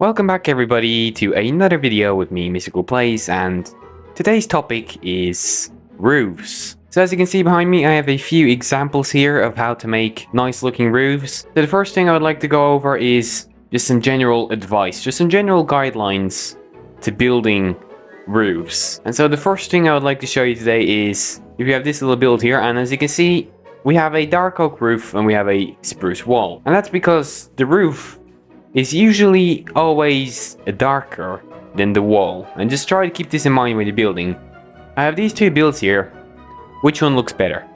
Welcome back everybody to another video with me, Mystical Plays, and today's topic is roofs. So as you can see behind me, I have a few examples here of how to make nice looking roofs. So the first thing I would like to go over is just some general advice, just some general guidelines to building roofs. And so the first thing I would like to show you today is, if you have this little build here, and as you can see, we have a dark oak roof and we have a spruce wall. And that's because the roof is usually always darker than the wall, and just try to keep this in mind when you're building. I have these two builds here. Which one looks better?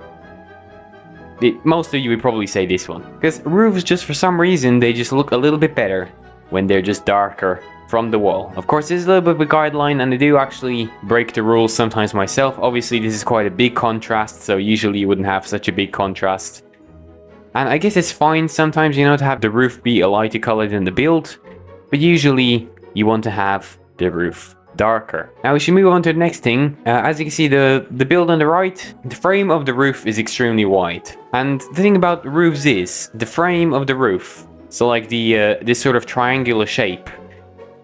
Most of you would probably say this one, because roofs, just for some reason, they just look a little bit better when they're just darker from the wall. Of course, this is a little bit of a guideline, and I do actually break the rules sometimes myself. Obviously, this is quite a big contrast, so usually you wouldn't have such a big contrast. And I guess it's fine sometimes, you know, to have the roof be a lighter color than the build, but usually you want to have the roof darker. Now we should move on to the next thing. As you can see, the build on the right, the frame of the roof is extremely wide. And the thing about roofs is, the frame of the roof, so like the this sort of triangular shape,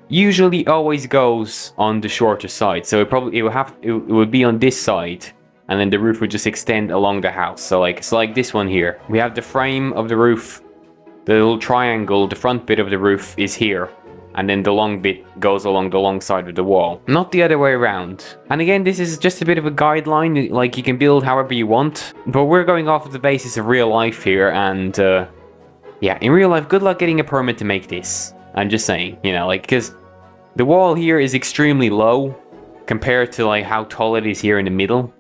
usually always goes on the shorter side. So it would be on this side, and then the roof would just extend along the house. So like this one here. We have the frame of the roof, the little triangle, the front bit of the roof is here, and then the long bit goes along the long side of the wall, not the other way around. And again, this is just a bit of a guideline, like you can build however you want, but we're going off of the basis of real life here, and yeah, in real life, good luck getting a permit to make this. I'm just saying, you know, like, because the wall here is extremely low compared to like how tall it is here in the middle.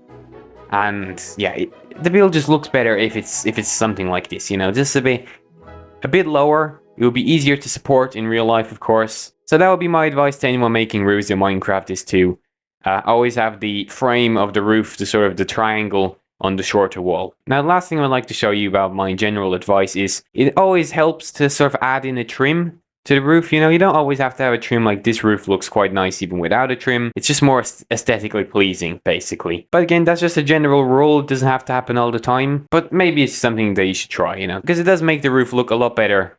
And yeah, the build just looks better if it's something like this, you know, just a bit lower. It will be easier to support in real life, of course. So that would be my advice to anyone making roofs in Minecraft, is to always have the frame of the roof, the sort of the triangle on the shorter wall. Now, the last thing I'd like to show you about my general advice is, it always helps to sort of add in a trim to the roof. You know, you don't always have to have a trim. Like, this roof looks quite nice even without a trim. It's just more aesthetically pleasing, basically. But again, that's just a general rule. It doesn't have to happen all the time, but maybe it's something that you should try, you know, because it does make the roof look a lot better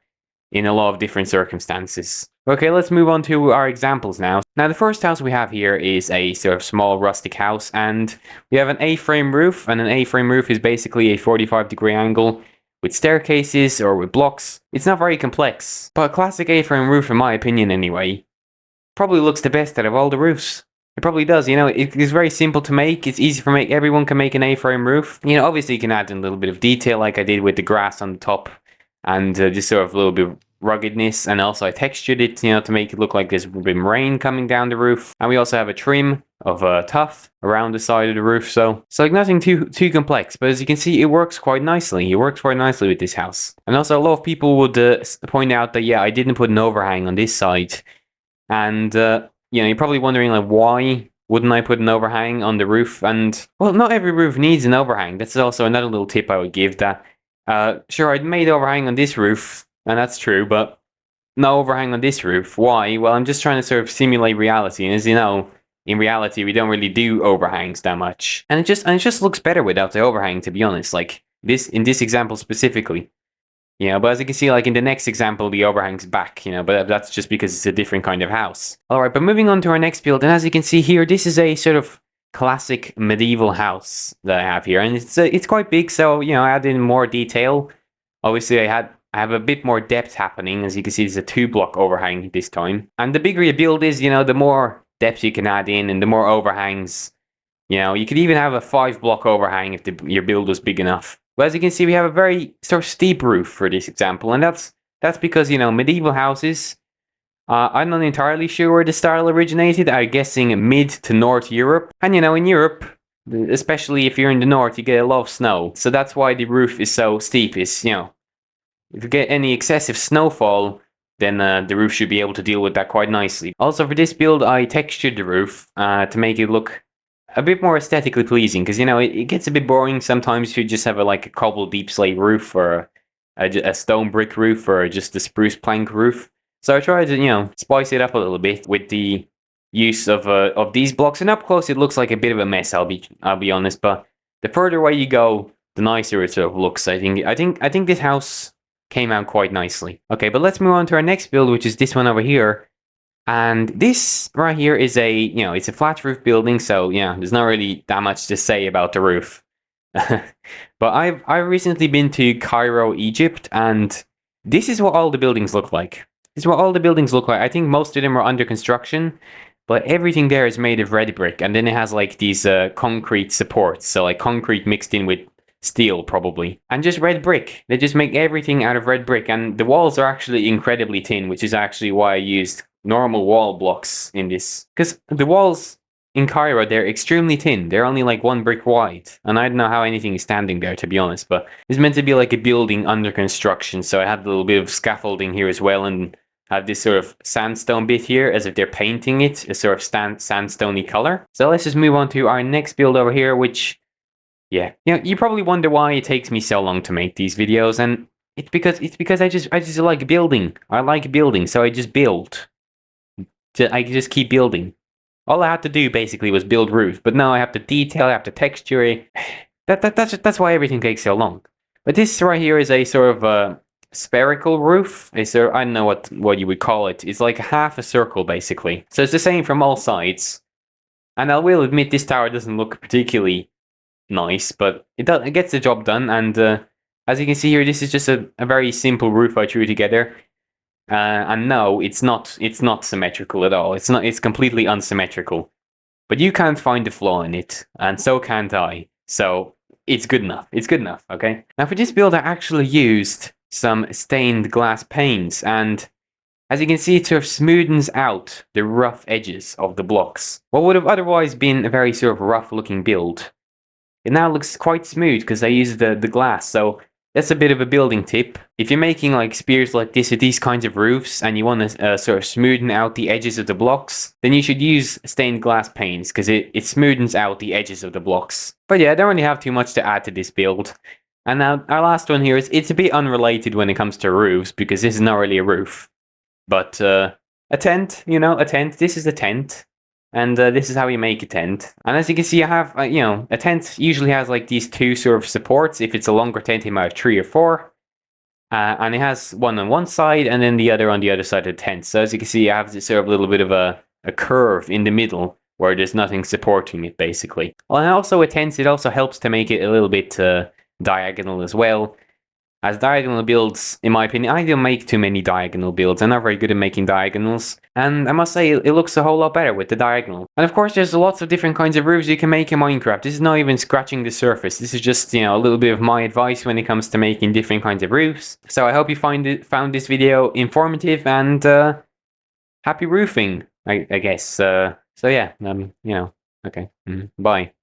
in a lot of different circumstances. Okay, let's move on to our examples now. Now, the first house we have here is a sort of small rustic house, and we have an A-frame roof, and an A-frame roof is basically a 45-degree angle with staircases or with blocks. It's not very complex, but a classic A-frame roof, in my opinion anyway, probably looks the best out of all the roofs. It probably does, you know, it is very simple to make. It's easy for everyone can make an A-frame roof. You know, obviously you can add in a little bit of detail like I did with the grass on the top, and just sort of a little bit of ruggedness, and also I textured it, you know, to make it look like there's been rain coming down the roof. And we also have a trim of tuff around the side of the roof, so like nothing too complex, but as you can see, it works quite nicely. It works quite nicely with this house. And also a lot of people would point out that, yeah, I didn't put an overhang on this side, and you know, you're probably wondering, like, why wouldn't I put an overhang on the roof? And well, not every roof needs an overhang. That's also another little tip I would give, that sure, I'd made overhang on this roof, and that's true, but no overhang on this roof. Why? Well, I'm just trying to sort of simulate reality, and as you know, in reality, we don't really do overhangs that much, and it just looks better without the overhang, to be honest. Like this, in this example specifically, you know. But as you can see, like in the next example, the overhang's back, you know, but that's just because it's a different kind of house. All right, but moving on to our next build, and as you can see here, this is a sort of classic medieval house that I have here, and it's quite big, so, you know, I added in more detail. Obviously, I have a bit more depth happening. As you can see, it's a 2-block overhang this time, and the bigger your build is, you know, the more depth you can add in, and the more overhangs. You know, you could even have a 5-block overhang if your build was big enough. But as you can see, we have a very sort of steep roof for this example, and that's because, you know, medieval houses, I'm not entirely sure where the style originated. I'm guessing mid to North Europe. And, you know, in Europe, especially if you're in the north, you get a lot of snow. So that's why the roof is so steep. Is, you know, if you get any excessive snowfall, then the roof should be able to deal with that quite nicely. Also, for this build, I textured the roof to make it look a bit more aesthetically pleasing. Because, you know, it gets a bit boring sometimes if you just have a cobbled deep slate roof, or a stone brick roof, or just a spruce plank roof. So I tried to, you know, spice it up a little bit with the use of these blocks. And up close, it looks like a bit of a mess. I'll be honest, but the further away you go, the nicer it sort of looks. I think this house came out quite nicely. Okay, but let's move on to our next build, which is this one over here. And this right here is it's a flat roof building, so yeah, there's not really that much to say about the roof. But I've recently been to Cairo, Egypt, and this is what all the buildings look like. This is what all the buildings look like. I think most of them are under construction, but everything there is made of red brick, and then it has like these concrete supports, so like concrete mixed in with steel probably, and just red brick. They just make everything out of red brick, and the walls are actually incredibly thin, which is actually why I used normal wall blocks in this, because the walls in Cairo, they're extremely thin. They're only like 1 brick wide. And I don't know how anything is standing there, to be honest. But it's meant to be like a building under construction. So I had a little bit of scaffolding here as well. And have this sort of sandstone bit here as if they're painting it a sort of sandstony color. So let's just move on to our next build over here, which, yeah. You probably wonder why it takes me so long to make these videos. And it's because I just like building. I like building. So I just build. I just keep building. All I had to do basically was build roofs, but now I have to detail, I have to texture it. That's why everything takes so long. But this right here is a sort of a spherical roof. I don't know what you would call it. It's like half a circle basically. So it's the same from all sides. And I will admit this tower doesn't look particularly nice, but it gets the job done. And as you can see here, this is just a very simple roof I threw together. And no, it's not symmetrical at all. It's completely unsymmetrical. But you can't find a flaw in it, and so can't I. So it's good enough. It's good enough, okay? Now for this build, I actually used some stained glass paints, and as you can see, it sort of smoothens out the rough edges of the blocks. What would have otherwise been a very sort of rough looking build, it now looks quite smooth because I used the glass. So that's a bit of a building tip. If you're making like spears like this with these kinds of roofs and you want to sort of smoothen out the edges of the blocks, then you should use stained glass paints because it smoothens out the edges of the blocks. But yeah, I don't really have too much to add to this build. And now our last one here it's a bit unrelated when it comes to roofs because this is not really a roof. But a tent, a tent. This is a tent. And this is how you make a tent. And as you can see, I have, a tent usually has like these two sort of supports. If it's a longer tent, it might have 3 or 4. And it has one on one side and then the other on the other side of the tent. So as you can see, I have this sort of little bit of a curve in the middle where there's nothing supporting it, basically. Well, and also a tent, it also helps to make it a little bit diagonal as well. As diagonal builds, in my opinion, I don't make too many diagonal builds. I'm not very good at making diagonals. And I must say, it looks a whole lot better with the diagonal. And of course, there's lots of different kinds of roofs you can make in Minecraft. This is not even scratching the surface. This is just, a little bit of my advice when it comes to making different kinds of roofs. So I hope you found this video informative and happy roofing, I guess. So yeah, okay. Bye.